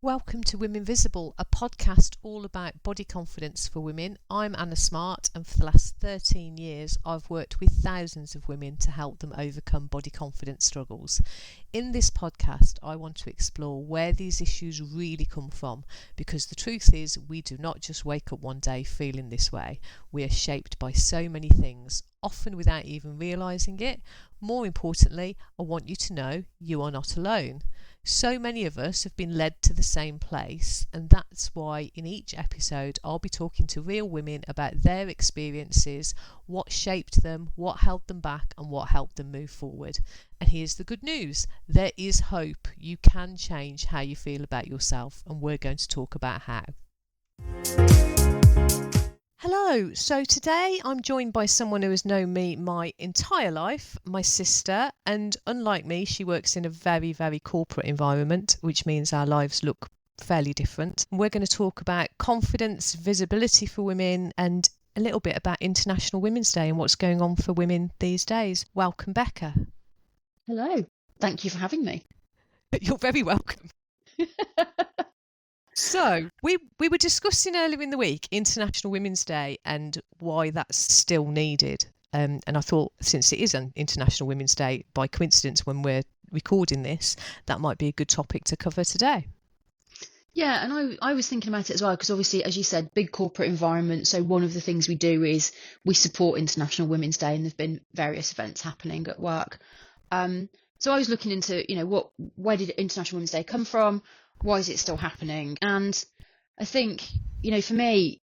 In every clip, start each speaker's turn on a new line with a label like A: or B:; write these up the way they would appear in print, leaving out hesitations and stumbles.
A: Welcome to WomenVisible, a podcast all about body confidence for women. I'm Anna Smart, and for the last 13 years I've worked with thousands of women to help them overcome body confidence struggles. In this podcast I want to explore where these issues really come from, because the truth is we do not just wake up one day feeling this way. We are shaped by so many things, often without even realising it. More importantly, I want you to know you are not alone. So many of us have been led to the same place, and that's why in each episode I'll be talking to real women about their experiences, what shaped them, what held them back, and what helped them move forward. And here's the good news: there is hope. You can change how you feel about yourself, and we're going to talk about how. Hello, so today I'm joined by someone who has known me my entire life, my sister, and unlike me, she works in a very, very corporate environment, which means our lives look fairly different. We're going to talk about confidence, visibility for women, and a little bit about International Women's Day and what's going on for women these days. Welcome, Becca.
B: Hello, thank you for having me.
A: You're very welcome. So we were discussing earlier in the week International Women's Day and why that's still needed. And I thought, since it is an International Women's Day, by coincidence when we're recording this, that might be a good topic to cover today.
B: Yeah, and I was thinking about it as well, because obviously, as you said, big corporate environment. So one of the things we do is we support International Women's Day, and there've been various events happening at work. So I was looking into, where did International Women's Day come from? Why is it still happening? And I think, for me,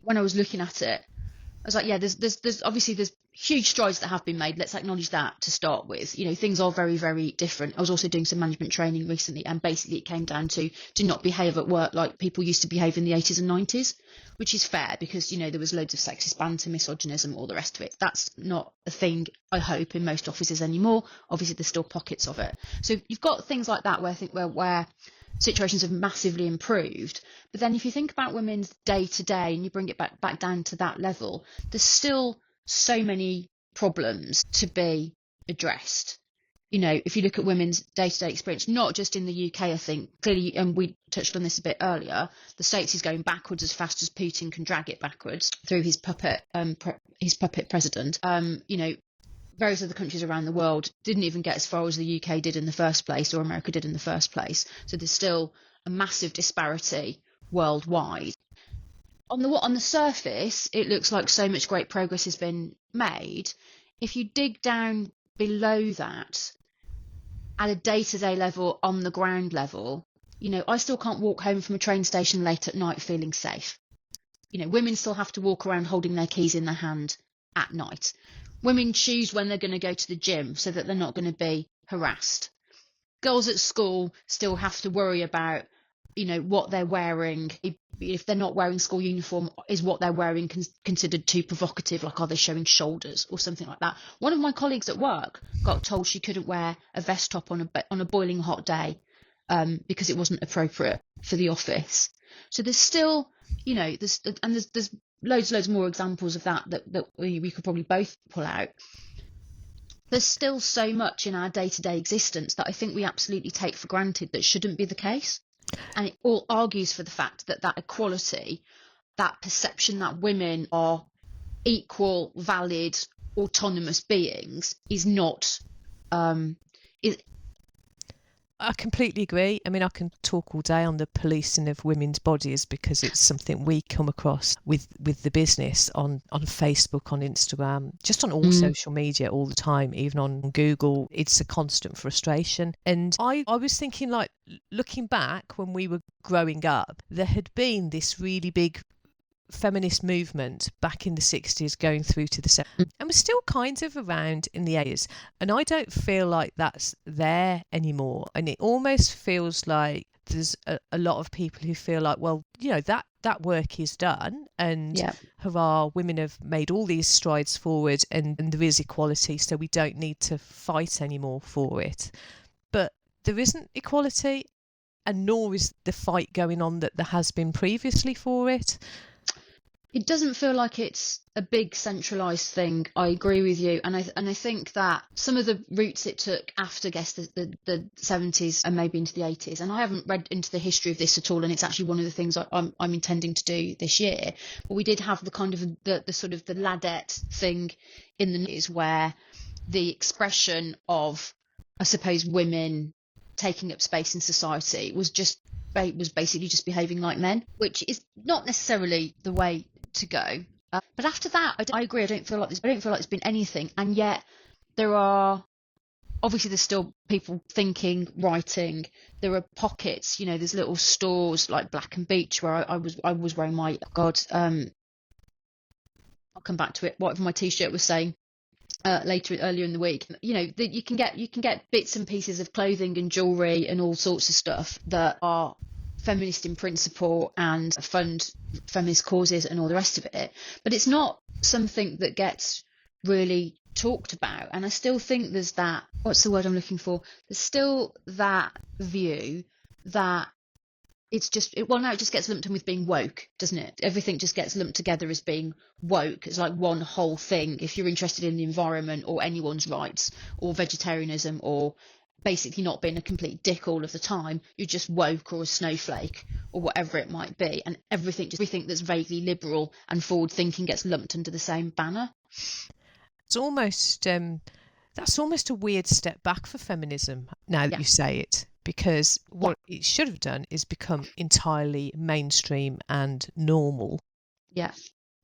B: when I was looking at it, I was like, yeah, there's obviously there's huge strides that have been made. Let's acknowledge that to start with. Things are very, very different. I was also doing some management training recently, and basically it came down to do not behave at work like people used to behave in the 80s and 90s, which is fair because, there was loads of sexist banter, misogynism, all the rest of it. That's not a thing, I hope, in most offices anymore. Obviously, there's still pockets of it. So you've got things like that where I think where situations have massively improved. But then if you think about women's day to day and you bring it back down to that level, there's still so many problems to be addressed. If you look at women's day-to-day experience, not just in the UK, I think clearly, and we touched on this a bit earlier, the States is going backwards as fast as Putin can drag it backwards through his puppet president. Various other countries around the world didn't even get as far as the UK did in the first place, or America did in the first place. So there's still a massive disparity worldwide. On the surface, it looks like so much great progress has been made. If you dig down below that, at a day-to-day level, on the ground level, I still can't walk home from a train station late at night feeling safe. Women still have to walk around holding their keys in their hand at night. Women choose when they're going to go to the gym so that they're not going to be harassed. Girls at school still have to worry about, what they're wearing. If they're not wearing school uniform, is what they're wearing considered too provocative? Like, are they showing shoulders or something like that? One of my colleagues at work got told she couldn't wear a vest top on a boiling hot day because it wasn't appropriate for the office. So there's still, there's loads more examples of that we could probably both pull out. There's still so much in our day-to-day existence that I think we absolutely take for granted that shouldn't be the case. And it all argues for the fact that equality, that perception that women are equal, valid, autonomous beings is not
A: I completely agree. I mean, I can talk all day on the policing of women's bodies because it's something we come across with the business on Facebook, on Instagram, just on all social media all the time, even on Google. It's a constant frustration. And I was thinking, like, looking back when we were growing up, there had been this really big feminist movement back in the 60s going through to the 70s, and we're still kind of around in the 80s, and I don't feel like that's there anymore. And it almost feels like there's a lot of people who feel like, well, that work is done, and hurrah, women have made all these strides forward, and there is equality, so we don't need to fight anymore for it. But there isn't equality, and nor is the fight going on that there has been previously for it.
B: It doesn't feel like it's a big centralized thing. I agree with you, and I think that some of the routes it took after, I guess, the 70s and maybe into the 80s. And I haven't read into the history of this at all, and it's actually one of the things I'm intending to do this year. But we did have the kind of the sort of the ladette thing in the news, where the expression of, I suppose, women taking up space in society was basically just behaving like men, which is not necessarily the way to go. But after that, I agree. I don't feel like there's been anything, and yet there are obviously there's still people thinking, writing. There are pockets, there's little stores like Black and Beach where I was wearing my I'll come back to it. Whatever my T-shirt was saying. Earlier in the week, that you can get bits and pieces of clothing and jewelry and all sorts of stuff that are feminist in principle and fund feminist causes and all the rest of it, but it's not something that gets really talked about. And I still think there's that, what's the word I'm looking for, there's still that view that now it just gets lumped in with being woke, doesn't it? Everything just gets lumped together as being woke. It's like one whole thing. If you're interested in the environment or anyone's rights or vegetarianism or basically not being a complete dick all of the time, you're just woke or a snowflake or whatever it might be. And everything that's vaguely liberal and forward thinking gets lumped under the same banner.
A: It's almost that's almost a weird step back for feminism now that you say it. Because what it should have done is become entirely mainstream and normal.
B: Yeah.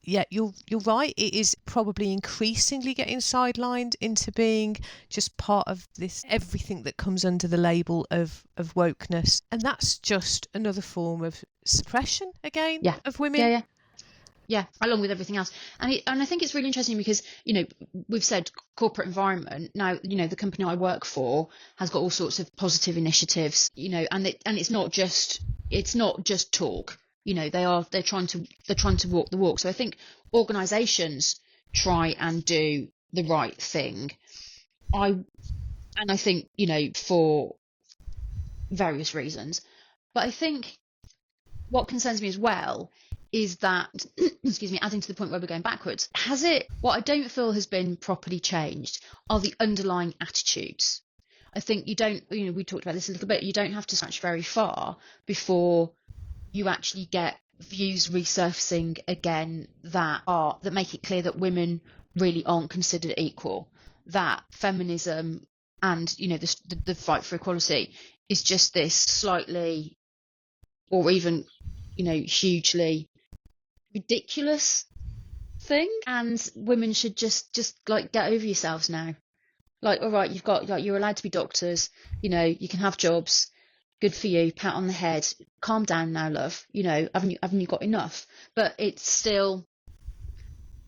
A: Yeah, you're right. It is probably increasingly getting sidelined into being just part of this everything that comes under the label of wokeness, and that's just another form of suppression again of women.
B: Yeah, along with everything else. And I think it's really interesting because, we've said corporate environment. Now, the company I work for has got all sorts of positive initiatives, and it's not just talk. They're trying to walk the walk. So I think organisations try and do the right thing. I think, for various reasons. But I think what concerns me as well is that, excuse me, adding to the point where we're going backwards, what I don't feel has been properly changed are the underlying attitudes. I think we talked about this a little bit, you don't have to search very far before you actually get views resurfacing again that make it clear that women really aren't considered equal, that feminism and, the fight for equality is just this slightly or even, hugely ridiculous thing, and women should just like get over yourselves now. Like, all right, you're allowed to be doctors, you can have jobs, good for you, pat on the head, calm down now, love, haven't you got enough? But it's still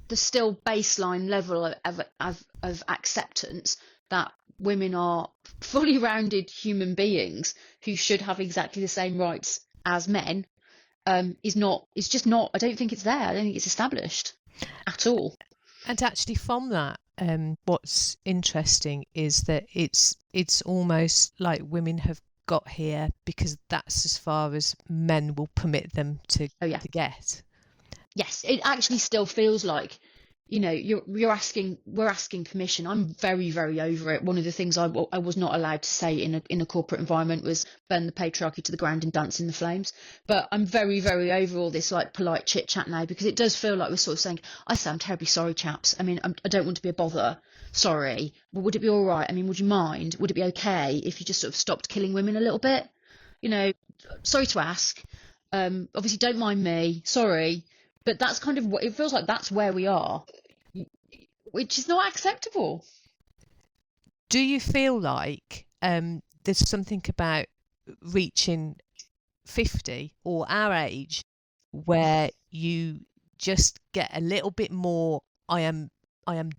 B: baseline level of acceptance that women are fully rounded human beings who should have exactly the same rights as men. Is just not, I don't think it's there. I don't think it's established at all.
A: And actually from that, what's interesting is that it's almost like women have got here because that's as far as men will permit them to get.
B: Yes, it actually still feels like, we're asking permission. I'm very, very over it. One of the things I was not allowed to say in a corporate environment was burn the patriarchy to the ground and dance in the flames. But I'm very, very over all this like polite chit chat now, because it does feel like we're sort of saying, I say I'm terribly sorry, chaps. I mean, I don't want to be a bother. Sorry, but would it be all right? I mean, would you mind? Would it be okay if you just sort of stopped killing women a little bit? Sorry to ask. Obviously, don't mind me. Sorry. But that's kind of what it feels like. That's where we are, which is not acceptable.
A: Do you feel like there's something about reaching 50 or our age where you just get a little bit more, I am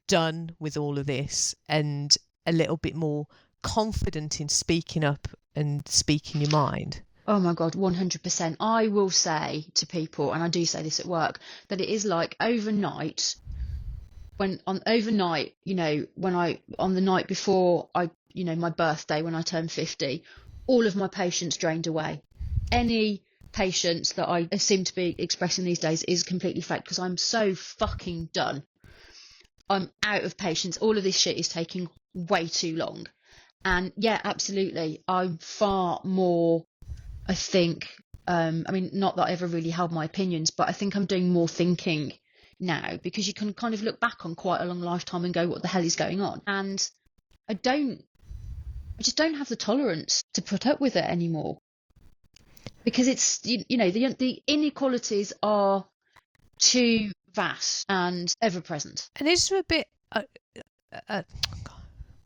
A: done with all of this, and a little bit more confident in speaking up and speaking your mind?
B: Oh my God, 100%. I will say to people, and I do say this at work, that it is like overnight, when on the night before my birthday, when I turned 50, all of my patience drained away. Any patience that I seem to be expressing these days is completely fake, because I'm so fucking done. I'm out of patience. All of this shit is taking way too long. And yeah, absolutely, I'm far more, I think, I mean, not that I ever really held my opinions, but I think I'm doing more thinking now, because you can kind of look back on quite a long lifetime and go, what the hell is going on? And I just don't have the tolerance to put up with it anymore, because it's, you know, the inequalities are too vast and ever present.
A: And is there a bit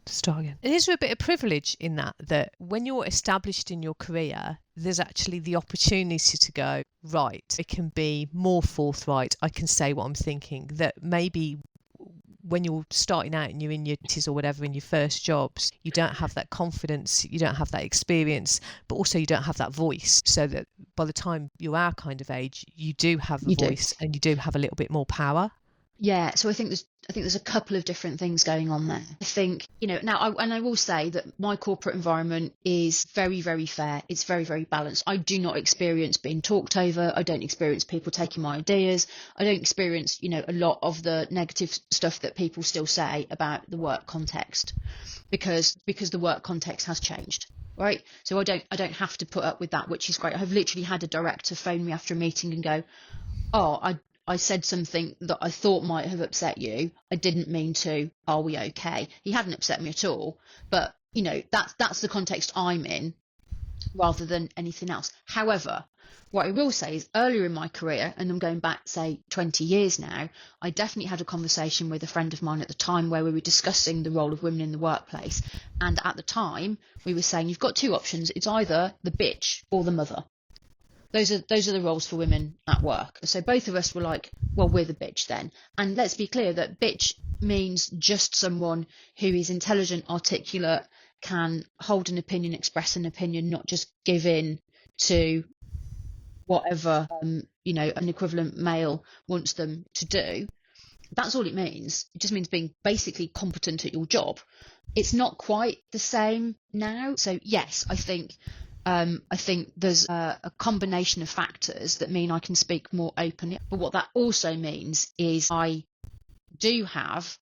A: start again. And is there a bit of privilege in that when you're established in your career, there's actually the opportunity to go, right, I can be more forthright, I can say what I'm thinking, that maybe when you're starting out and you're in your 20s or whatever, in your first jobs, you don't have that confidence, you don't have that experience, but also you don't have that voice. So that by the time you're our kind of age, you do have a voice and you do have a little bit more power.
B: Yeah, so I think there's a couple of different things going on there. I think, you know, now I will say that my corporate environment is very, very fair. It's very, very balanced. I do not experience being talked over. I don't experience people taking my ideas. I don't experience, you know, a lot of the negative stuff that people still say about the work context, because the work context has changed. Right. So I don't have to put up with that, which is great. I've literally had a director phone me after a meeting and go, oh, I said something that I thought might have upset you. I didn't mean to. Are we okay? He hadn't upset me at all. But, you know, that's the context I'm in rather than anything else. However, what I will say is earlier in my career, and I'm going back, say, 20 years now, I definitely had a conversation with a friend of mine at the time where we were discussing the role of women in the workplace. And at the time, we were saying, you've got two options. It's either the bitch or the mother. Those are the roles for women at work. So both of us were like, well, we're the bitch then. And let's be clear that bitch means just someone who is intelligent, articulate, can hold an opinion, express an opinion, not just give in to whatever, you know, an equivalent male wants them to do. That's all it means. It just means being basically competent at your job. It's not quite the same now. So yes, I think there's a combination of factors that mean I can speak more openly. But what that also means is I do have,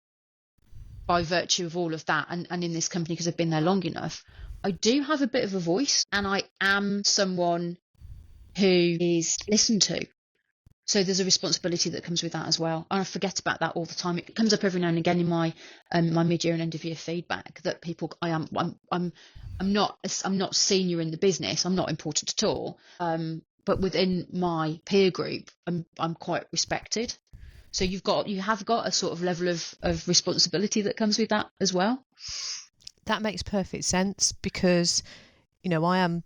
B: by virtue of all of that, and in this company, because I've been there long enough, I do have a bit of a voice, and I am someone who is listened to. So there's a responsibility that comes with that as well. And I forget about that all the time. It comes up every now and again in my mid-year and end-of-year feedback that people, I'm not senior in the business. I'm not important at all. But within my peer group, I'm quite respected. So you have got a sort of level of responsibility that comes with that as well.
A: That makes perfect sense, because, you know, I am,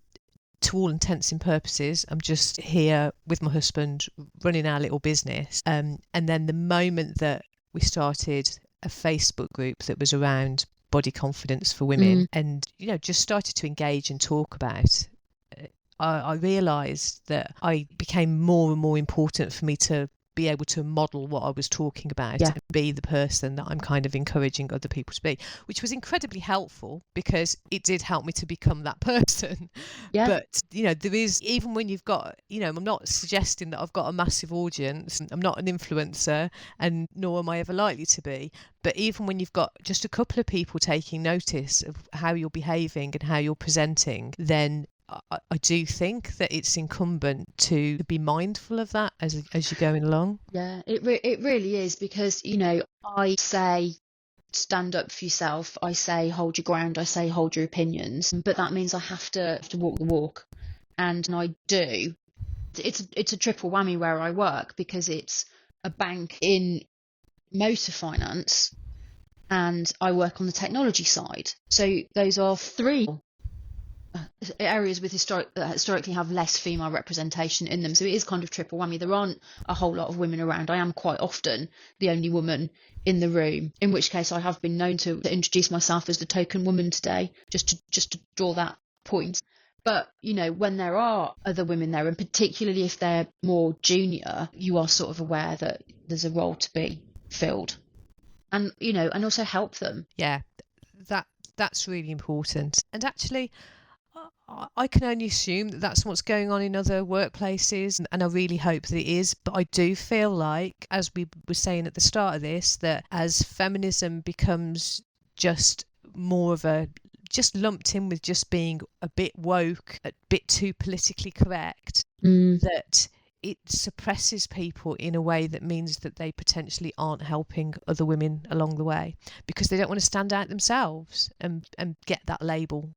A: to all intents and purposes, I'm just here with my husband running our little business. And then the moment that we started a Facebook group that was around body confidence for women, and, you know, just started to engage and talk about, I realised that I became more and more important for me to be able to model what I was talking about, and be the person that I'm kind of encouraging other people to be, which was incredibly helpful, because it did help me to become that person. But, you know, there is, even when you've got, you know, I'm not suggesting that I've got a massive audience, I'm not an influencer, and nor am I ever likely to be, but even when you've got just a couple of people taking notice of how you're behaving and how you're presenting, then I do think that it's incumbent to be mindful of that as you're going along.
B: Yeah, it really is, because, you know, I say stand up for yourself, I say hold your ground, I say hold your opinions, but that means I have to walk the walk, and I do. It's a triple whammy where I work, because it's a bank in motor finance and I work on the technology side. So those are three areas with historically have less female representation in them. So it is kind of triple whammy. There aren't a whole lot of women around. I am quite often the only woman in the room, in which case I have been known to introduce myself as the token woman today, just to draw that point. But, you know, when there are other women there, and particularly if they're more junior, you are sort of aware that there's a role to be filled, and, you know, and also help them.
A: Yeah, that's really important. And actually, I can only assume that that's what's going on in other workplaces, and I really hope that it is. But I do feel like, as we were saying at the start of this, that as feminism becomes just more of a, just lumped in with just being a bit woke, a bit too politically correct, that it suppresses people in a way that means that they potentially aren't helping other women along the way, because they don't want to stand out themselves and get that label.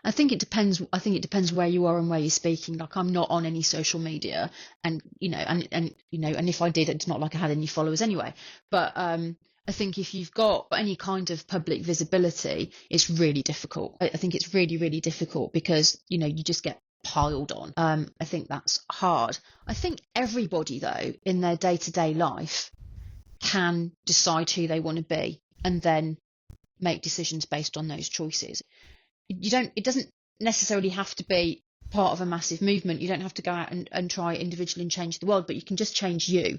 B: I think it depends. I think it depends where you are and where you're speaking. Like, I'm not on any social media, and and if I did, it's not like I had any followers anyway. But I think if you've got any kind of public visibility, it's really difficult. I think it's really, really difficult because you just get piled on. I think that's hard. I think everybody, though, in their day-to-day life can decide who they want to be and then make decisions based on those choices. It doesn't necessarily have to be part of a massive movement. You don't have to go out and try individually and change the world, but you can just change you.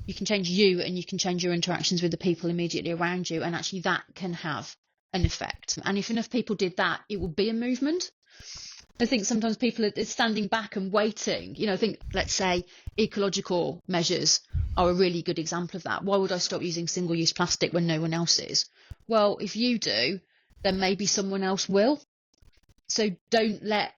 B: You can change you, and you can change your interactions with the people immediately around you, and actually that can have an effect. And if enough people did that, it would be a movement. I think sometimes people are standing back and waiting. I think, let's say, ecological measures are a really good example of that. Why would I stop using single-use plastic when no one else is? Well, if you do, then maybe someone else will. So don't let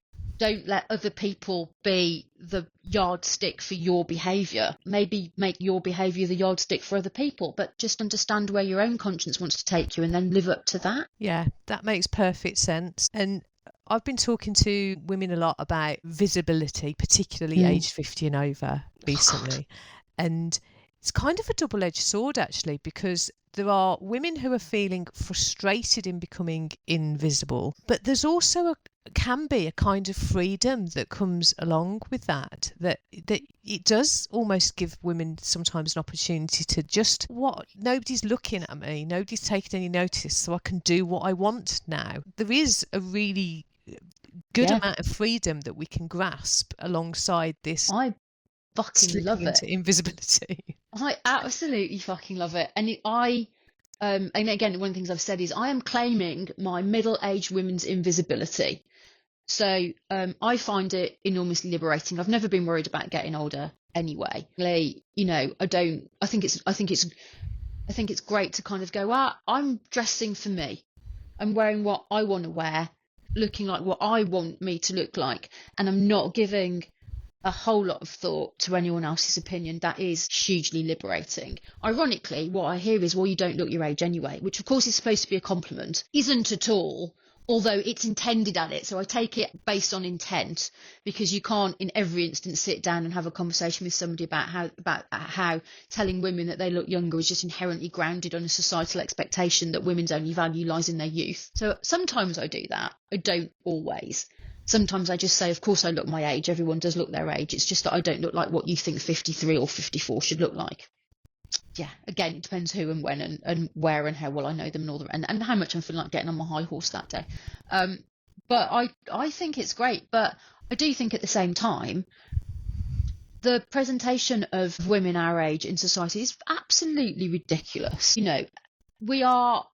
B: other people be the yardstick for your behaviour. Maybe make your behaviour the yardstick for other people, but just understand where your own conscience wants to take you and then live up to that.
A: Yeah, that makes perfect sense. And I've been talking to women a lot about visibility, particularly aged 50 and over recently. And it's kind of a double-edged sword, actually, because there are women who are feeling frustrated in becoming invisible, but there's also can be a kind of freedom that comes along with that it does almost give women sometimes an opportunity to just, nobody's looking at me, nobody's taking any notice, so I can do what I want now. There is a really good amount of freedom that we can grasp alongside this.
B: I fucking love it.
A: Invisibility.
B: I absolutely fucking love it. And and again, one of the things I've said is I am claiming my middle-aged women's invisibility. So I find it enormously liberating. I've never been worried about getting older anyway. I think it's great to kind of go, I'm dressing for me. I'm wearing what I want to wear, looking like what I want me to look like, and I'm not giving a whole lot of thought to anyone else's opinion. That is hugely liberating. Ironically, what I hear is, well, you don't look your age anyway, which of course is supposed to be a compliment. Isn't at all, although it's intended at it. So I take it based on intent, because you can't in every instance sit down and have a conversation with somebody about how telling women that they look younger is just inherently grounded on a societal expectation that women's only value lies in their youth. So sometimes I do that. I don't always. Sometimes I just say, of course I look my age. Everyone does look their age. It's just that I don't look like what you think 53 or 54 should look like. Yeah, again, it depends who and when and where and how well I know them and all and how much I'm feeling like getting on my high horse that day. But I think it's great. But I do think at the same time, the presentation of women our age in society is absolutely ridiculous. We are...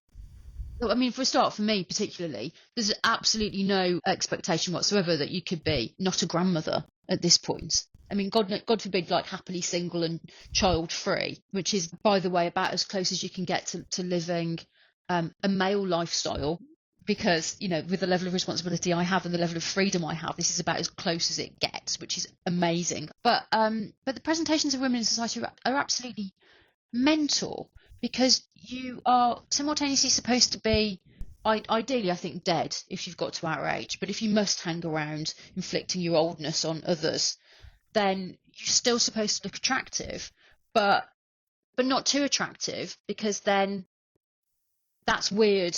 B: I mean, for a start, for me particularly, there's absolutely no expectation whatsoever that you could be not a grandmother at this point. I mean, God forbid, like happily single and child-free, which is, by the way, about as close as you can get to living a male lifestyle, because, with the level of responsibility I have and the level of freedom I have, this is about as close as it gets, which is amazing. But the presentations of women in society are absolutely mental, because you are simultaneously supposed to be, ideally, I think, dead if you've got to our age. But if you must hang around inflicting your oldness on others, then you're still supposed to look attractive, but not too attractive, because then that's weird.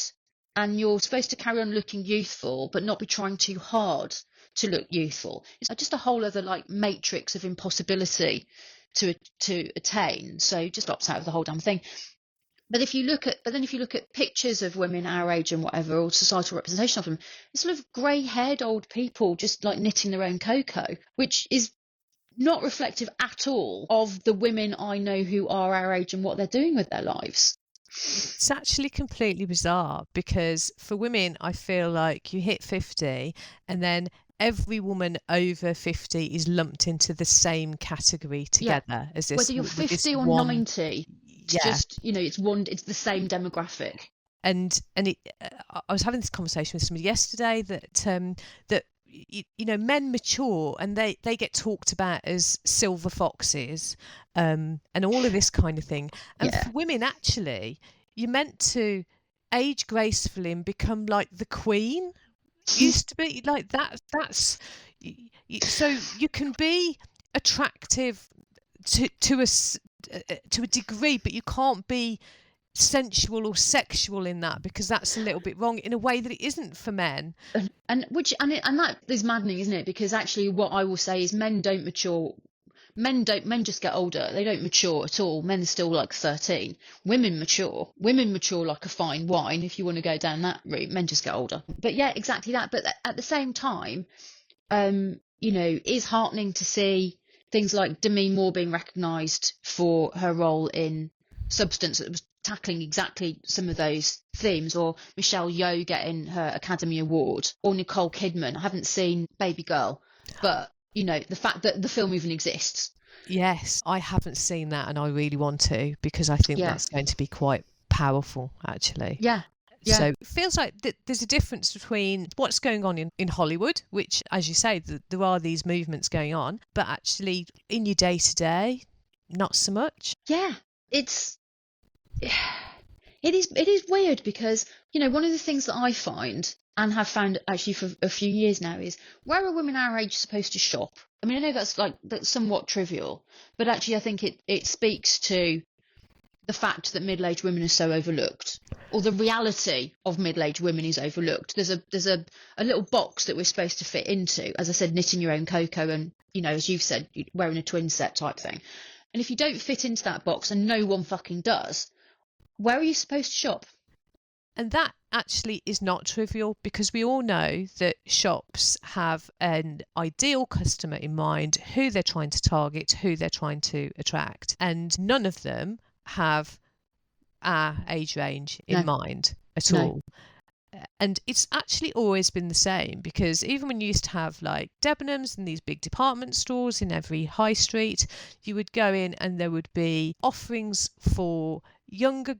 B: And you're supposed to carry on looking youthful, but not be trying too hard to look youthful. It's just a whole other matrix of impossibility to attain. So just opts out of the whole damn thing. But if you look at pictures of women our age and whatever, or societal representation of them, it's sort of grey-haired old people just knitting their own cocoa, which is not reflective at all of the women I know who are our age and what they're doing with their lives.
A: It's actually completely bizarre because for women, I feel like you hit 50 and then every woman over 50 is lumped into the same category
B: Yeah.
A: together as
B: Whether
A: this
B: you're
A: with this
B: 50 or
A: one.
B: 90, it's
A: Yeah.
B: just, it's the same demographic.
A: And I was having this conversation with somebody yesterday that men mature and they get talked about as silver foxes, and all of this kind of thing. And
B: Yeah.
A: for women, actually, you're meant to age gracefully and become like the queen. Used to be like that. So you can be attractive to a degree, but you can't be sensual or sexual in that, because that's a little bit wrong in a way that it isn't for men.
B: And that is maddening, isn't it? Because actually, what I will say is men don't mature. Men just get older. They don't mature at all. Men are still like 13. Women mature. Women mature like a fine wine, if you want to go down that route. Men just get older. But yeah, exactly that. But at the same time, is heartening to see things like Demi Moore being recognised for her role in Substance that was tackling exactly some of those themes, or Michelle Yeoh getting her Academy Award, or Nicole Kidman. I haven't seen Baby Girl, but the fact that the film even exists.
A: Yes, I haven't seen that and I really want to, because I think
B: Yeah,
A: that's going to be quite powerful, actually.
B: yeah,
A: So
B: yeah,
A: it feels like there's a difference between what's going on in Hollywood, which, as you say, there are these movements going on, but actually in your day to day, not so much.
B: yeah. It's it is weird because one of the things that I find and have found actually for a few years now is, where are women our age supposed to shop? I mean, I know that's somewhat trivial, but actually I think it speaks to the fact that middle-aged women are so overlooked, or the reality of middle-aged women is overlooked. There's a little box that we're supposed to fit into, as I said, knitting your own cocoa, and as you've said, wearing a twin set type thing. And if you don't fit into that box, and no one fucking does, where are you supposed to shop?
A: And that actually is not trivial, because we all know that shops have an ideal customer in mind, who they're trying to target, who they're trying to attract. And none of them have our age range in
B: No,
A: mind at
B: no.
A: all. And it's actually always been the same, because even when you used to have like Debenhams and these big department stores in every high street, you would go in and there would be offerings for younger,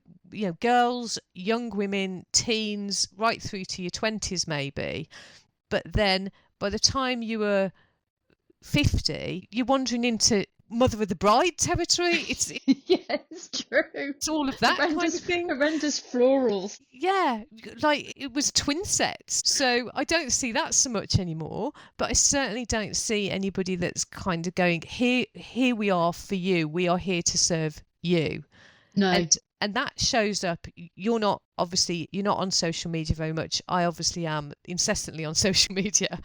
A: girls, young women, teens, right through to your 20s maybe. But then by the time you were 50, you're wandering into mother of the bride territory.
B: Yeah, it's true.
A: It's all of that kind
B: Horrendous,
A: of thing.
B: horrendous florals.
A: Yeah, like it was twin sets. So I don't see that so much anymore, but I certainly don't see anybody that's kind of going, here we are for you. We are here to serve you.
B: No,
A: And that shows up. You're not on social media very much. I obviously am incessantly on social media.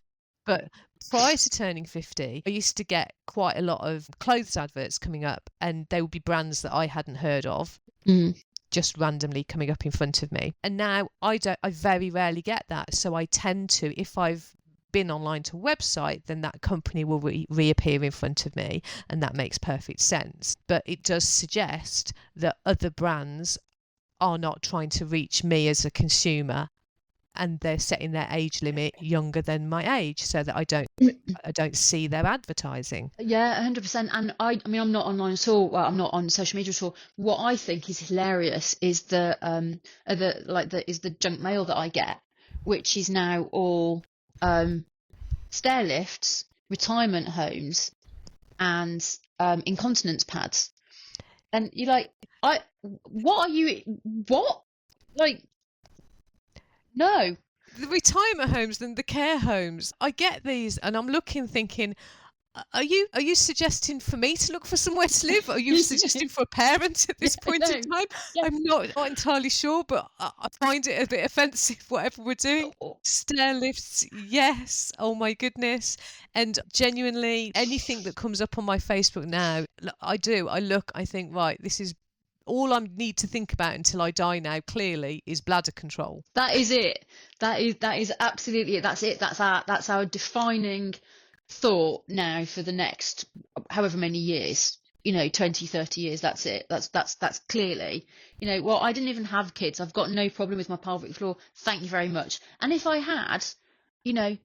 A: But prior to turning 50, I used to get quite a lot of clothes adverts coming up, and they would be brands that I hadn't heard of,
B: mm.
A: just randomly coming up in front of me. And now I very rarely get that. So I tend to, if I've been online to a website, then that company will reappear in front of me, and that makes perfect sense. But it does suggest that other brands are not trying to reach me as a consumer, and they're setting their age limit younger than my age, so that I don't see their advertising.
B: Yeah, 100%. And I mean, I'm not online at all. Well, I'm not on social media at all. What I think is hilarious is the junk mail that I get, which is now all stair lifts, retirement homes, and incontinence pads. And you're like, what are you? What? Like, no.
A: The retirement homes and the care homes, I get these and I'm looking thinking, are you suggesting for me to look for somewhere to live? Are you suggesting for a parent at
B: Yeah,
A: this point in
B: no.
A: time?
B: Yeah.
A: I'm not entirely sure, but I find it a bit offensive, whatever we're doing.
B: Oh,
A: Stair lifts, yes. Oh my goodness. And genuinely, anything that comes up on my Facebook now, I look, I think, right, this is all I need to think about until I die now, clearly, is bladder control.
B: that is it. That is absolutely it. That's it. That's our defining thought now for the next however many years. 20, 30 years, that's it. That's clearly, well, I didn't even have kids. I've got no problem with my pelvic floor. Thank you very much. And if I had,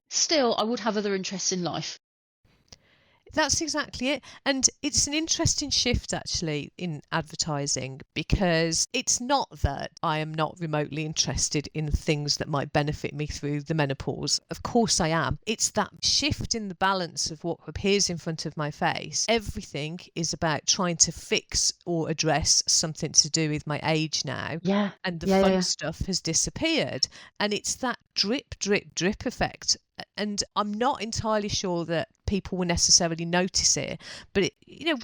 B: still I would have other interests in life.
A: That's exactly it. And it's an interesting shift actually in advertising, because it's not that I am not remotely interested in things that might benefit me through the menopause. Of course I am. It's that shift in the balance of what appears in front of my face. Everything is about trying to fix or address something to do with my age now.
B: Yeah.
A: And the
B: Yeah,
A: fun
B: yeah.
A: stuff has disappeared. And it's that drip, drip, drip effect. And I'm not entirely sure that people will necessarily notice it, but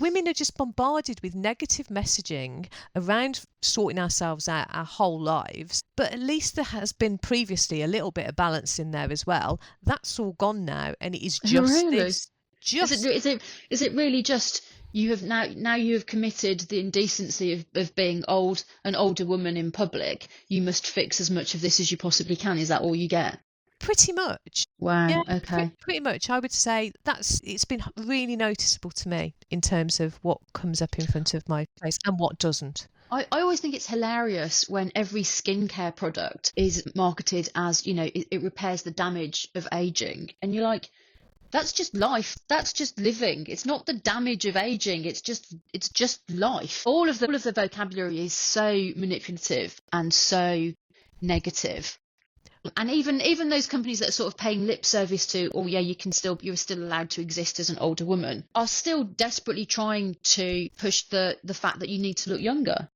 A: women are just bombarded with negative messaging around sorting ourselves out our whole lives. But at least there has been previously a little bit of balance in there as well. That's all gone now, and it is just
B: Really?
A: this. Just
B: Is it really just you have now you have committed the indecency of being an older woman in public? You must fix as much of this as you possibly can. Is that all you get?
A: pretty much.
B: Wow.
A: Yeah,
B: Okay.
A: pretty much. I would say it's been really noticeable to me in terms of what comes up in front of my face and what doesn't.
B: I always think it's hilarious when every skincare product is marketed as, it repairs the damage of aging. And you're like, that's just life. That's just living. It's not the damage of aging. It's just life. All of the vocabulary is so manipulative and so negative. And even those companies that are sort of paying lip service to, oh yeah, you're still allowed to exist as an older woman, are still desperately trying to push the fact that you need to look younger.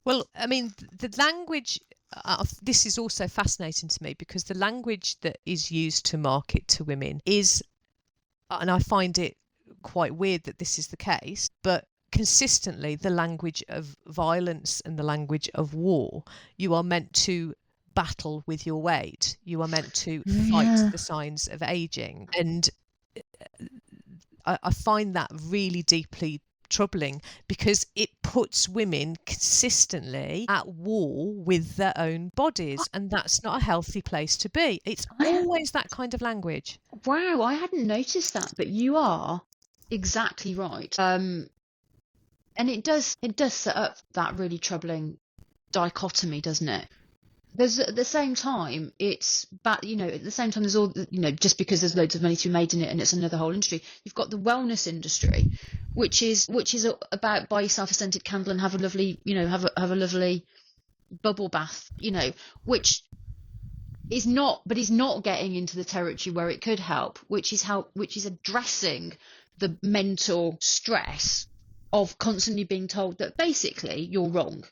A: Well, I mean, the language, this is also fascinating to me, because the language that is used to market to women is, and I find it quite weird that this is the case, but consistently the language of violence and the language of war. You are meant to battle with your weight. You are meant to fight the signs of aging. And I find that really deeply troubling, because it puts women consistently at war with their own bodies, and that's not a healthy place to be. It's always that kind of language.
B: Wow, I hadn't noticed that, but you are exactly right. And it does set up that really troubling dichotomy, doesn't it? There's at the same time, it's at the same time there's all, just because there's loads of money to be made in it and it's another whole industry, you've got the wellness industry, which is about buy yourself a scented candle and have a lovely, have a lovely bubble bath, which is not getting into the territory where it could help, which is addressing the mental stress of constantly being told that basically you're wrong.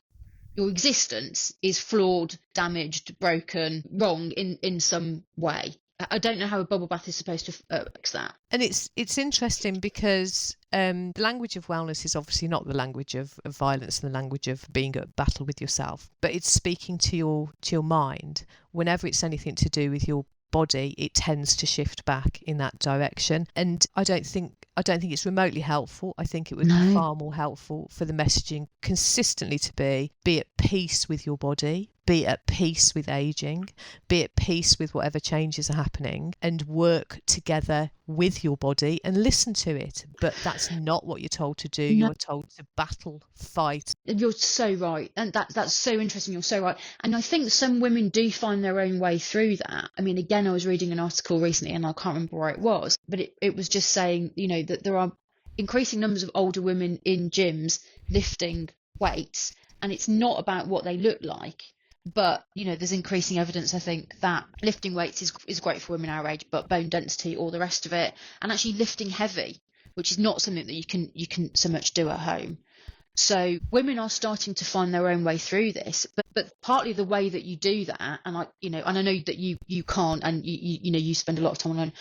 B: Your existence is flawed, damaged, broken, wrong in some way. I don't know how a bubble bath is supposed to fix that.
A: And it's interesting because the language of wellness is obviously not the language of violence and the language of being at battle with yourself, but it's speaking to your mind. Whenever it's anything to do with your body, it tends to shift back in that direction. And I don't think it's remotely helpful. I think it would be far more helpful for the messaging consistently to be at peace with your body, be at peace with aging, be at peace with whatever changes are happening, and work together with your body and listen to it. But that's not what you're told to do.
B: No.
A: You're told to battle, fight.
B: You're so right. And that's so interesting. You're so right. And I think some women do find their own way through that. I mean, again, I was reading an article recently and I can't remember where it was, but it was just saying, that there are increasing numbers of older women in gyms lifting weights, and it's not about what they look like. But, there's increasing evidence, I think, that lifting weights is great for women our age, but bone density, all the rest of it, and actually lifting heavy, which is not something that you can so much do at home. So women are starting to find their own way through this, but partly the way that you do that, and I know that you can't, and you spend a lot of time online.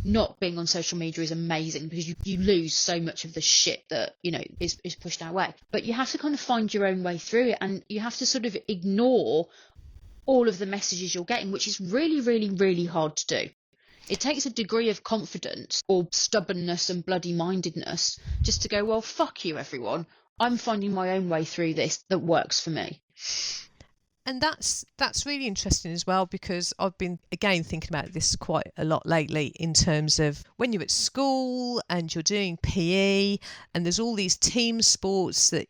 B: Not being on social media is amazing because you lose so much of the shit that is pushed our way. But you have to kind of find your own way through it, and you have to sort of ignore all of the messages you're getting, which is really, really, really hard to do. It takes a degree of confidence or stubbornness and bloody mindedness just to go, well, fuck you, everyone. I'm finding my own way through this that works for me.
A: And that's really interesting as well, because I've been again thinking about this quite a lot lately, in terms of when you're at school and you're doing PE, and there's all these team sports that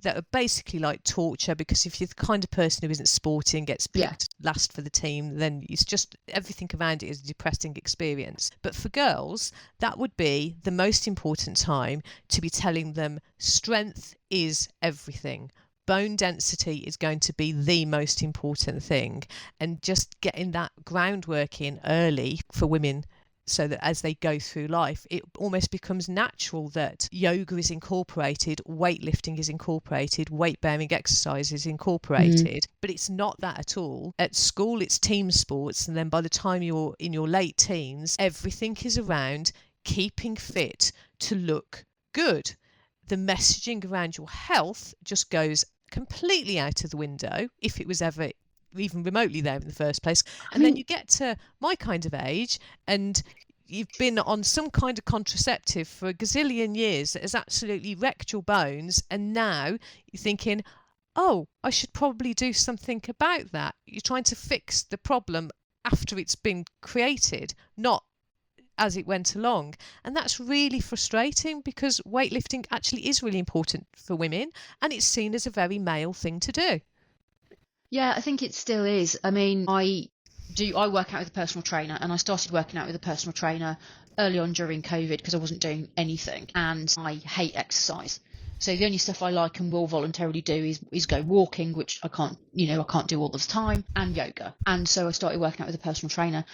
A: are basically like torture, because if you're the kind of person who isn't sporty and gets picked last for the team, then it's just everything around it is a depressing experience. But for girls, that would be the most important time to be telling them strength is everything. Bone density is going to be the most important thing, and just getting that groundwork in early for women, so that as they go through life, it almost becomes natural that yoga is incorporated, weightlifting is incorporated, weight bearing exercise is incorporated. But it's not that at all. At school, it's team sports, and then by the time you're in your late teens, everything is around keeping fit to look good. The messaging around your health just goes completely out of the window, if it was ever even remotely there in the first place. And then you get to my kind of age, and you've been on some kind of contraceptive for a gazillion years that has absolutely wrecked your bones, and now you're thinking, oh, I should probably do something about that. You're trying to fix the problem after it's been created, not as it went along. And that's really frustrating, because weightlifting actually is really important for women, and it's seen as a very male thing to do.
B: Yeah, I think it still is. I mean, I work out with a personal trainer, and I started working out with a personal trainer early on during COVID because I wasn't doing anything, and I hate exercise. So the only stuff I like and will voluntarily do is go walking, which I can't do all the time, and yoga. And so I started working out with a personal trainer.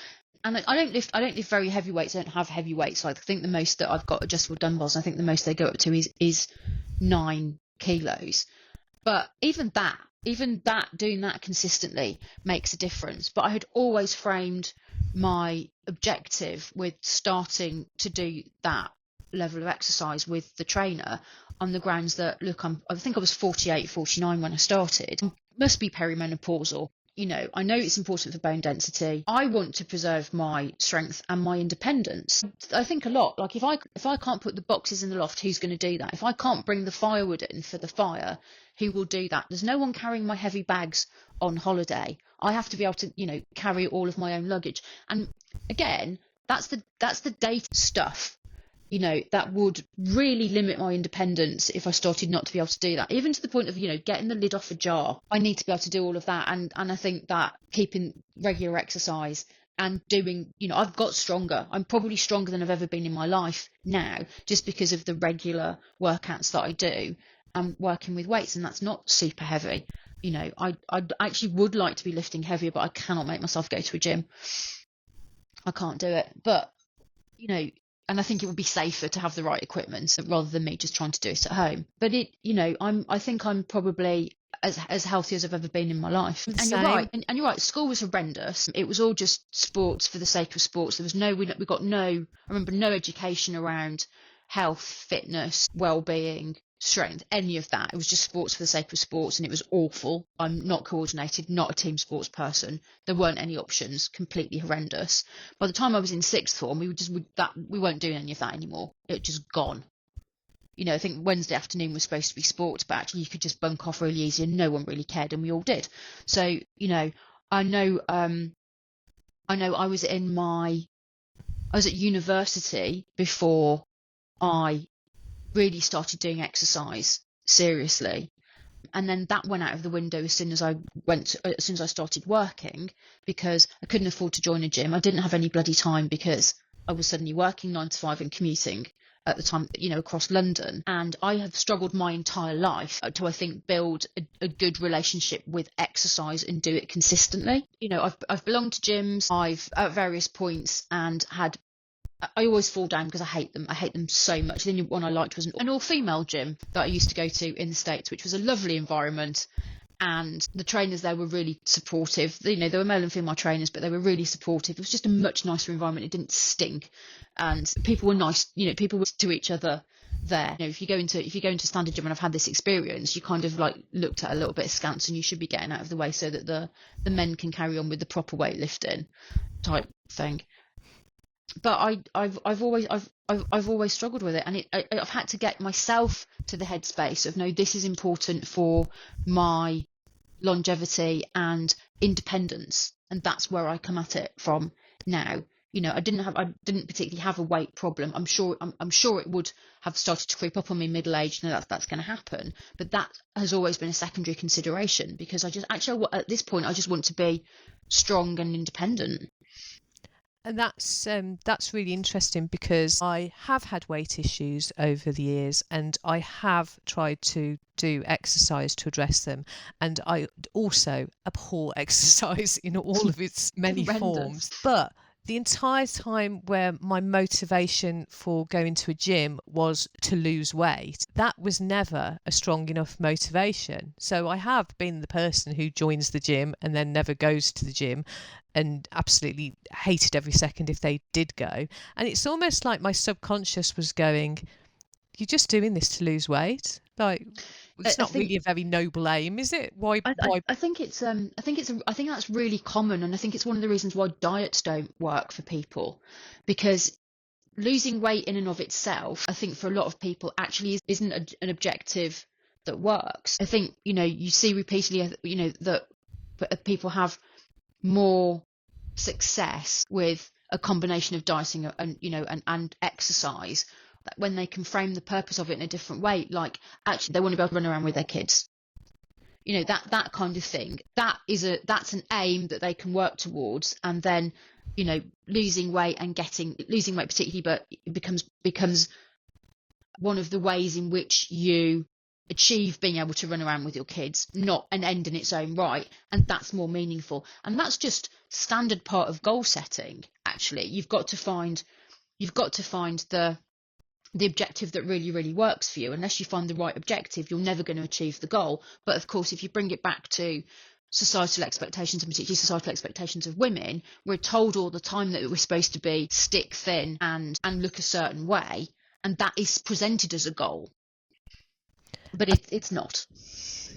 B: And I don't lift very heavy weights. I don't have heavy weights. I think the most that I've got adjustable dumbbells, I think the most they go up to is 9 kilos. But even that, doing that consistently makes a difference. But I had always framed my objective with starting to do that level of exercise with the trainer on the grounds that, look, I think I was 48, 49 when I started. Must be perimenopausal. I know it's important for bone density. I want to preserve my strength and my independence. I think a lot, like if I can't put the boxes in the loft, who's going to do that? If I can't bring the firewood in for the fire, who will do that? There's no one carrying my heavy bags on holiday. I have to be able to, carry all of my own luggage. And again, that's the data stuff. That would really limit my independence if I started not to be able to do that, even to the point of, getting the lid off a jar. I need to be able to do all of that. And I think that keeping regular exercise and doing, I've got stronger. I'm probably stronger than I've ever been in my life now, just because of the regular workouts that I do. I'm working with weights, and that's not super heavy. I actually would like to be lifting heavier, but I cannot make myself go to a gym. I can't do it. But, and I think it would be safer to have the right equipment rather than me just trying to do it at home. But I think I'm probably as healthy as I've ever been in my life. And you're right. And you're right. School was horrendous. It was all just sports for the sake of sports. There was we got no, I remember, no education around health, fitness, well-being, strength, any of that. It was just sports for the sake of sports, and it was awful. I'm not coordinated, not a team sports person. There weren't any options, completely horrendous. By the time I was in sixth form, we weren't doing any of that anymore. It just gone. I think Wednesday afternoon was supposed to be sports, but actually you could just bunk off really easy, and no one really cared, and we all did. So I know I was at university before I really started doing exercise seriously, and then that went out of the window as soon as I started working, because I couldn't afford to join a gym. I didn't have any bloody time because I was suddenly working 9 to 5 and commuting at the time, across London. And I have struggled my entire life to, I think, build a good relationship with exercise and do it consistently. I've belonged to gyms, I've at various points, and I always fall down because I hate them. I hate them so much. The only one I liked was an all-female gym that I used to go to in the States, which was a lovely environment. And the trainers there were really supportive. There were male and female trainers, but they were really supportive. It was just a much nicer environment. It didn't stink, and people were nice. People were to each other there. If you go into standard gym, and I've had this experience, you kind of like looked at a little bit askance, and you should be getting out of the way so that the men can carry on with the proper weightlifting type thing. But I've always struggled with it, and I've had to get myself to the headspace of, no, this is important for my longevity and independence, and that's where I come at it from now. I didn't particularly have a weight problem. I'm sure it would have started to creep up on me middle age, and that's going to happen. But that has always been a secondary consideration, because at this point I just want to be strong and independent.
A: And that's really interesting, because I have had weight issues over the years, and I have tried to do exercise to address them. And I also abhor exercise in all of its many forms. But the entire time where my motivation for going to a gym was to lose weight, that was never a strong enough motivation. So I have been the person who joins the gym and then never goes to the gym, and absolutely hated every second if they did go. And it's almost like my subconscious was going, you're just doing this to lose weight. Like, it's not really a very noble aim, is it? Why?
B: I think that's really common, and I think it's one of the reasons why diets don't work for people, because losing weight in and of itself, I think for a lot of people actually isn't an objective that works. I think you see repeatedly that people have more success with a combination of dieting and exercise, that when they can frame the purpose of it in a different way, like actually they want to be able to run around with their kids, that kind of thing, that's an aim that they can work towards. And then losing weight particularly, but it becomes one of the ways in which you achieve being able to run around with your kids, not an end in its own right. And that's more meaningful, and that's just standard part of goal setting. Actually, you've got to find the objective that really, really works for you. Unless you find the right objective, you're never going to achieve the goal. But of course, if you bring it back to societal expectations, and particularly societal expectations of women, we're told all the time that we're supposed to be stick thin and look a certain way, and that is presented as a goal, but it's not.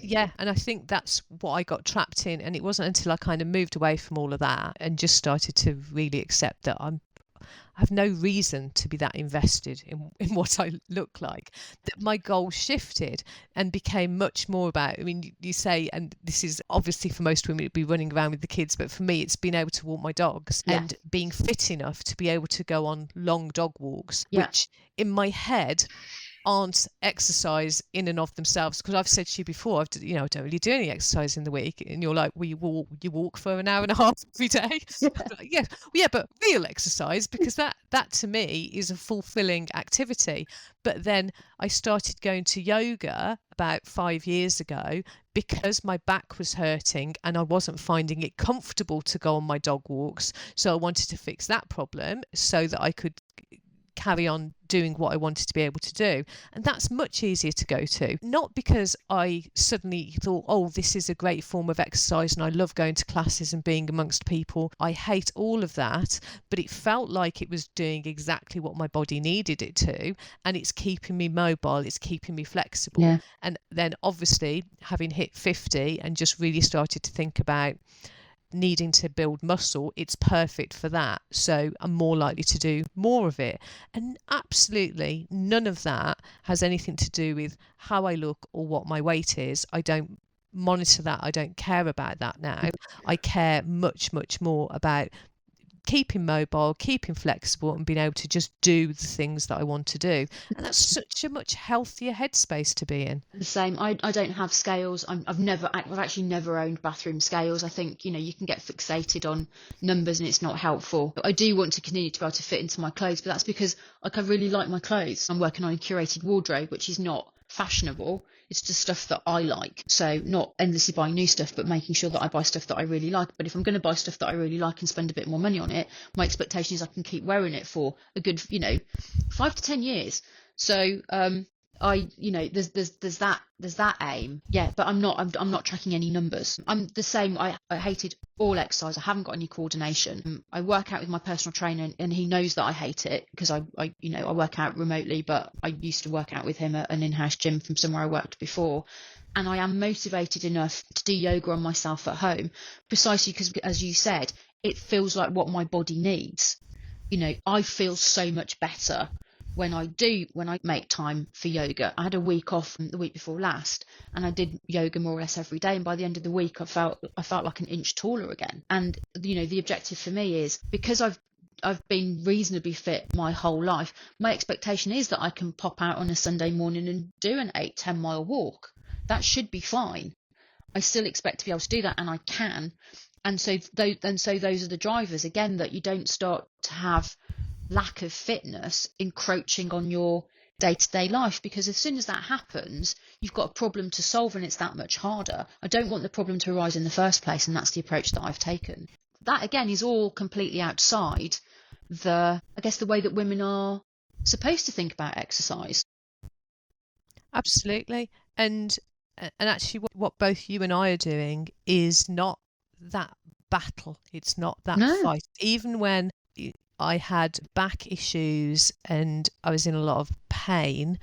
A: Yeah, and I think that's what I got trapped in. And it wasn't until I kind of moved away from all of that and just started to really accept that I have no reason to be that invested in what I look like, that my goal shifted and became much more about, I mean, you say, and this is obviously for most women, it'd be running around with the kids, but for me, it's being able to walk my dogs and being fit enough to be able to go on long dog walks, which in my head aren't exercise in and of themselves. Because I've said to you before, I don't really do any exercise in the week, and you're like, well, you walk for an hour and a half every day. Yeah, but real exercise, because that to me is a fulfilling activity. But then I started going to yoga about 5 years ago because my back was hurting and I wasn't finding it comfortable to go on my dog walks. So I wanted to fix that problem so that I could carry on doing what I wanted to be able to do. And that's much easier to go to. Not because I suddenly thought, oh, this is a great form of exercise and I love going to classes and being amongst people. I hate all of that, but it felt like it was doing exactly what my body needed it to. And it's keeping me mobile, it's keeping me flexible.
B: Yeah.
A: And then obviously having hit 50 and just really started to think about needing to build muscle, it's perfect for that. So I'm more likely to do more of it. And absolutely none of that has anything to do with how I look or what my weight is. I don't monitor that. I don't care about that now. I care much, much more about keeping mobile, keeping flexible, and being able to just do the things that I want to do. And that's such a much healthier headspace to be in.
B: The same. I don't have scales. I've actually never owned bathroom scales. I think you can get fixated on numbers and it's not helpful. But I do want to continue to be able to fit into my clothes, but that's because I really like my clothes. I'm working on a curated wardrobe, which is not fashionable. It's just stuff that I like. So not endlessly buying new stuff, but making sure that I buy stuff that I really like. But if I'm going to buy stuff that I really like and spend a bit more money on it, my expectation is I can keep wearing it for a good 5 to 10 years. So there's that aim. Yeah, but I'm not tracking any numbers. I'm the same. I hated all exercise. I haven't got any coordination. I work out with my personal trainer, and he knows that I hate it because I work out remotely, but I used to work out with him at an in-house gym from somewhere I worked before. And I am motivated enough to do yoga on myself at home, precisely because, as you said, it feels like what my body needs. I feel so much better when I make time for yoga. I had a week off the week before last, and I did yoga more or less every day, and by the end of the week I felt like an inch taller again. And the objective for me is, because I've been reasonably fit my whole life, my expectation is that I can pop out on a Sunday morning and do an 8-10 mile walk. That should be fine. I still expect to be able to do that, and I can. And so those are the drivers, again, that you don't start to have lack of fitness encroaching on your day-to-day life, because as soon as that happens, you've got a problem to solve, and it's that much harder. I don't want the problem to arise in the first place, and that's the approach that I've taken. That, again, is all completely outside the way that women are supposed to think about exercise.
A: Absolutely. And actually what both you and I are doing is not that battle. It's not that fight. Even when I had back issues and I was in a lot of pain,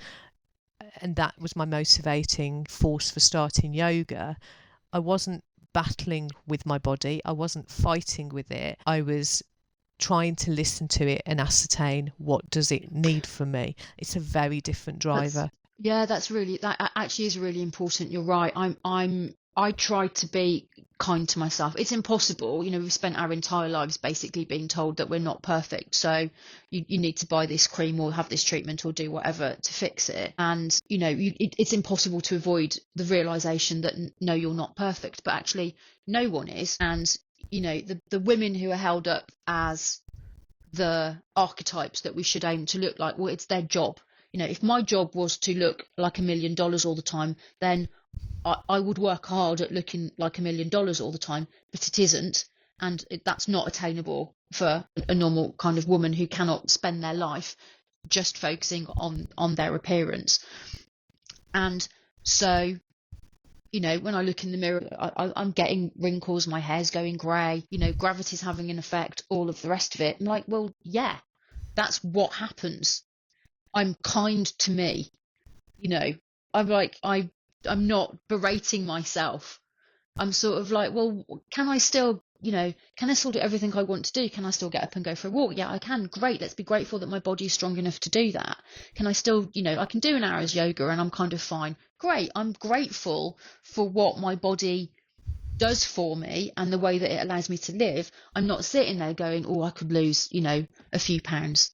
A: and that was my motivating force for starting yoga, I wasn't battling with my body. I wasn't fighting with it. I was trying to listen to it and ascertain what does it need from me. It's a very different driver.
B: That actually is really important. You're right. I try to be kind to myself. It's impossible. We've spent our entire lives basically being told that we're not perfect. So you need to buy this cream or have this treatment or do whatever to fix it. And, it's impossible to avoid the realization that no, you're not perfect, but actually no one is. And, the women who are held up as the archetypes that we should aim to look like, well, it's their job. If my job was to look like $1 million all the time, then I would work hard at looking like $1 million all the time, but it isn't. And that's not attainable for a normal kind of woman who cannot spend their life just focusing on their appearance. And so, when I look in the mirror, I'm getting wrinkles, my hair's going grey, gravity's having an effect, all of the rest of it. I'm like, well, yeah, that's what happens. I'm kind to me, I'm like, I'm not berating myself. I'm sort of like, well, can I still do everything I want to do? Can I still get up and go for a walk? Yeah, I can. Great. Let's be grateful that my body is strong enough to do that. Can I still, I can do an hour's yoga and I'm kind of fine. Great. I'm grateful for what my body does for me and the way that it allows me to live. I'm not sitting there going, oh, I could lose, a few pounds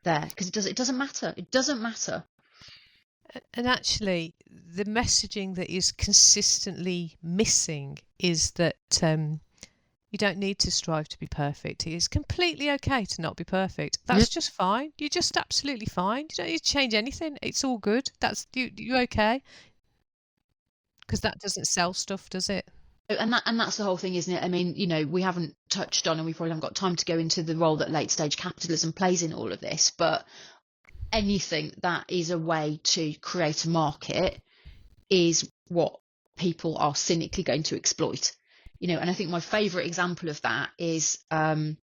B: there, because it doesn't matter. It doesn't matter.
A: And actually, the messaging that is consistently missing is that you don't need to strive to be perfect. It is completely okay to not be perfect. That's just fine. You're just absolutely fine. You don't need to change anything. It's all good. That's you're okay. Because that doesn't sell stuff, does it?
B: And that's the whole thing, isn't it? I mean, we haven't touched on, and we probably haven't got time to go into the role that late stage capitalism plays in all of this, but anything that is a way to create a market is what people are cynically going to exploit. And I think my favourite example of that is around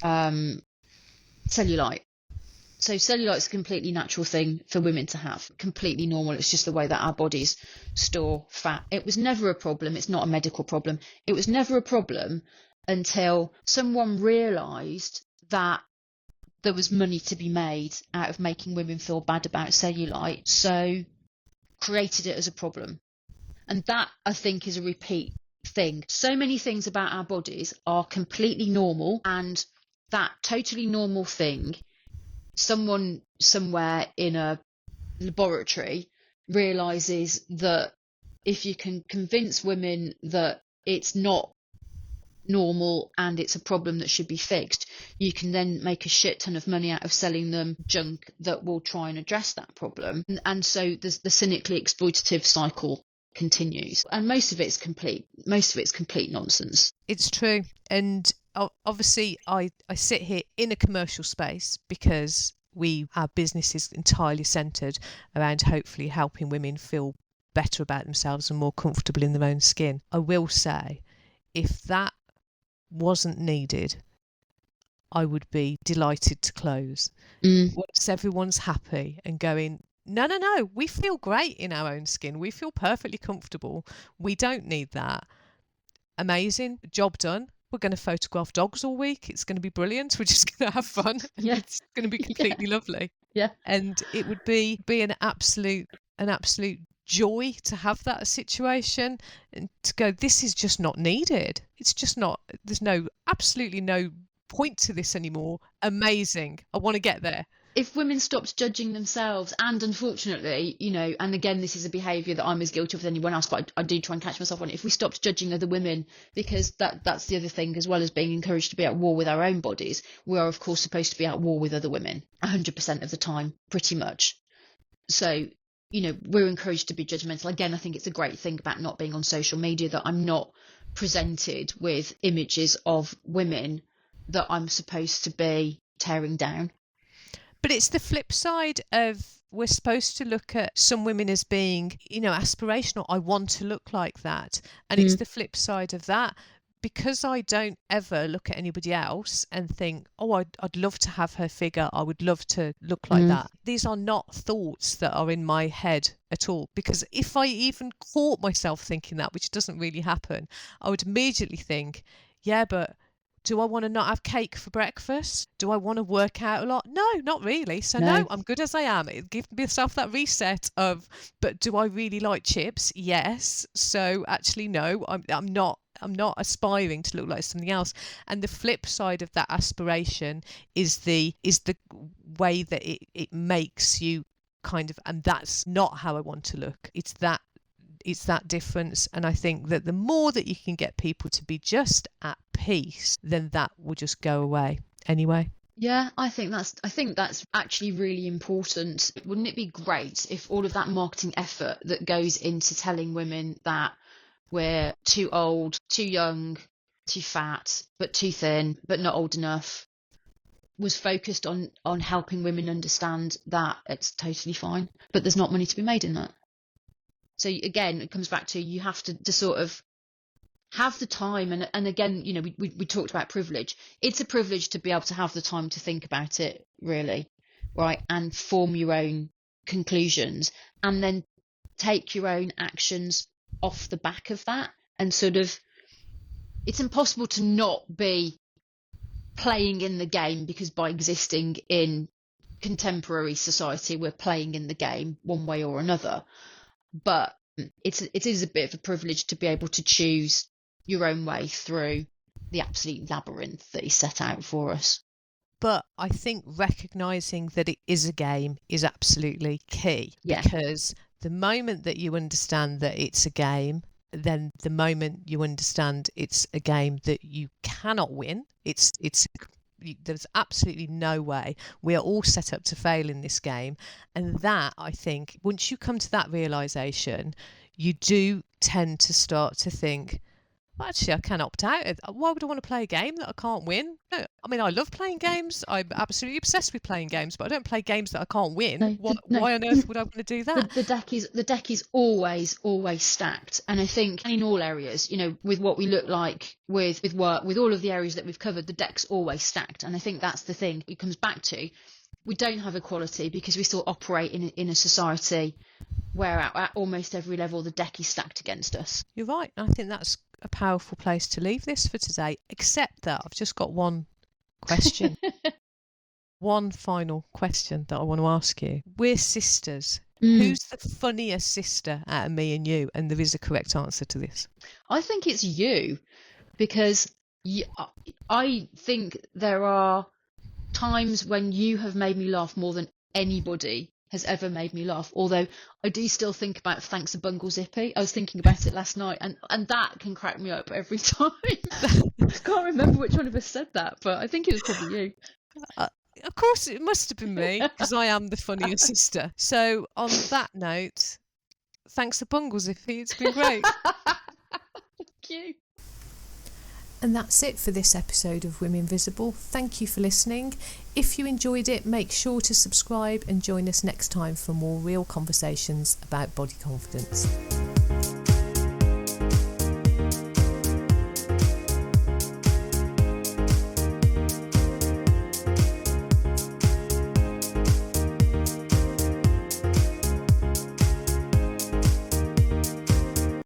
B: cellulite. So cellulite is a completely natural thing for women to have, completely normal. It's just the way that our bodies store fat. It was never a problem. It's not a medical problem. It was never a problem until someone realised that there was money to be made out of making women feel bad about cellulite, so created it as a problem. And that, I think, is a repeat thing. So many things about our bodies are completely normal, and that totally normal thing, someone somewhere in a laboratory realizes that if you can convince women that it's not normal and it's a problem that should be fixed, you can then make a shit ton of money out of selling them junk that will try and address that problem. And so the cynically exploitative cycle continues, and most of it's complete nonsense.
A: It's true. And obviously I sit here in a commercial space because our business is entirely centered around hopefully helping women feel better about themselves and more comfortable in their own skin. I will say, if that wasn't needed, I would be delighted to close. Once everyone's happy and going, no, we feel great in our own skin, we feel perfectly comfortable, we don't need that, amazing, job done. we're going to photograph dogs all week. It's going to be brilliant. We're just going to have fun.
B: Yeah.
A: It's going to be completely lovely.
B: Yeah.
A: And it would be an absolute joy to have that situation and to go, this is just not needed. It's just not, there's absolutely no point to this anymore. Amazing. I want to get there.
B: If women stopped judging themselves, and unfortunately, and again, this is a behaviour that I'm as guilty of as anyone else, but I do try and catch myself on it. If we stopped judging other women, because that's the other thing, as well as being encouraged to be at war with our own bodies, we are, of course, supposed to be at war with other women 100% of the time, pretty much. So, we're encouraged to be judgmental. Again, I think it's a great thing about not being on social media that I'm not presented with images of women that I'm supposed to be tearing down.
A: But it's the flip side of, we're supposed to look at some women as being, aspirational. I want to look like that. And it's the flip side of that. Because I don't ever look at anybody else and think, oh, I'd love to have her figure. I would love to look like that. These are not thoughts that are in my head at all. Because if I even caught myself thinking that, which doesn't really happen, I would immediately think, yeah, but do I want to not have cake for breakfast? Do I want to work out a lot? No, not really. So no, I'm good as I am. Give myself that reset of, but do I really like chips? Yes. So actually, no, I'm not aspiring to look like something else. And the flip side of that aspiration is the way that it makes you kind of, and that's not how I want to look. It's that difference. And I think that the more that you can get people to be just at peace, then that will just go away anyway.
B: Yeah, I think that's actually really important. Wouldn't it be great if all of that marketing effort that goes into telling women that we're too old, too young, too fat, but too thin, but not old enough, was focused on helping women understand that it's totally fine, but there's not money to be made in that. So again, it comes back to, you have to sort of have the time. And again, we talked about privilege. It's a privilege to be able to have the time to think about it, really, right? And form your own conclusions, and then take your own actions off the back of that. And sort of, it's impossible to not be playing in the game, because by existing in contemporary society, we're playing in the game one way or another. But it is a bit of a privilege to be able to choose your own way through the absolute labyrinth that is set out for us.
A: But I think recognising that it is a game is absolutely key.
B: Yeah.
A: Because the moment that you understand that it's a game, then the moment you understand it's a game that you cannot win, there's absolutely no way. We are all set up to fail in this game. And that, I think, once you come to that realisation, you do tend to start to think, well, actually, I can opt out. Why would I want to play a game that I can't win? No, I mean, I love playing games. I'm absolutely obsessed with playing games, but I don't play games that I can't win. Why on earth would I want to do that?
B: The deck is always stacked. And I think in all areas, with what we look like, with work, with all of the areas that we've covered, the deck's always stacked. And I think that's the thing it comes back to. We don't have equality because we still operate in a society where at almost every level the deck is stacked against us.
A: You're right. I think that's a powerful place to leave this for today, except that I've just got one question. One final question that I want to ask you. We're sisters. Who's the funnier sister out of me and you? And there is a correct answer to this.
B: I think it's you, because I think there are times when you have made me laugh more than anybody has ever made me laugh, although I do still think about Thanks a Bungle Zippy. I was thinking about it last night, and that can crack me up every time. I can't remember which one of us said that, but I think it was probably you.
A: Of course it must have been me, because I am the funnier sister. So on that note, thanks a Bungle Zippy, it's been great.
B: Thank you.
A: And that's it for this episode of WomenVisible. Thank you for listening. If you enjoyed it, make sure to subscribe and join us next time for more real conversations about body confidence.